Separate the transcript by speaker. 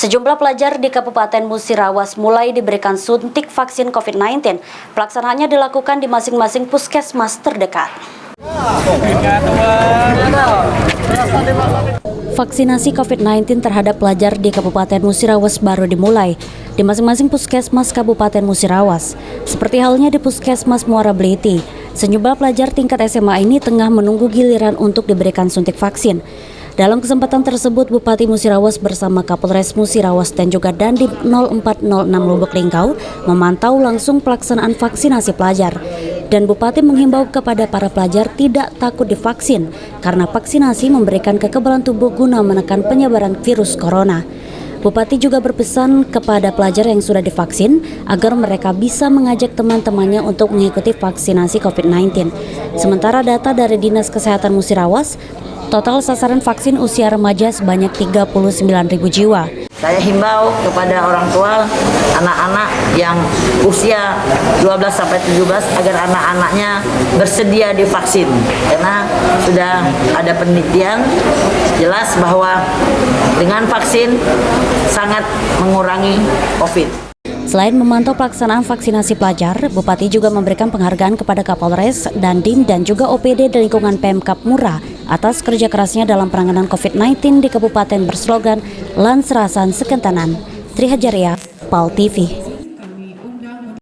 Speaker 1: Sejumlah pelajar di Kabupaten Musirawas mulai diberikan suntik vaksin COVID-19. Pelaksanaannya dilakukan di masing-masing puskesmas terdekat. Vaksinasi COVID-19 terhadap pelajar di Kabupaten Musirawas baru dimulai di masing-masing puskesmas Kabupaten Musirawas. Seperti halnya di Puskesmas Muara Bliti, sejumlah pelajar tingkat SMA ini tengah menunggu giliran untuk diberikan suntik vaksin. Dalam kesempatan tersebut, Bupati Musirawas bersama Kapolres Musirawas dan juga Dandim 0406 Lubuk Linggau memantau langsung pelaksanaan vaksinasi pelajar. Dan Bupati menghimbau kepada para pelajar tidak takut divaksin karena vaksinasi memberikan kekebalan tubuh guna menekan penyebaran virus corona. Bupati juga berpesan kepada pelajar yang sudah divaksin agar mereka bisa mengajak teman-temannya untuk mengikuti vaksinasi COVID-19. Sementara data dari Dinas Kesehatan Musirawas, total sasaran vaksin usia remaja sebanyak 39.000 jiwa.
Speaker 2: Saya himbau kepada orang tua anak-anak yang usia 12-17 agar anak-anaknya bersedia divaksin. Karena sudah ada penelitian jelas bahwa dengan vaksin sangat mengurangi COVID.
Speaker 1: Selain memantau pelaksanaan vaksinasi pelajar, Bupati juga memberikan penghargaan kepada Kapolres, Dandim, dan juga OPD di lingkungan Pemkab Mura atas kerja kerasnya dalam penanganan COVID-19 di kabupaten berslogan Lansrasan Sekentanan. Trihajaria, PAL TV.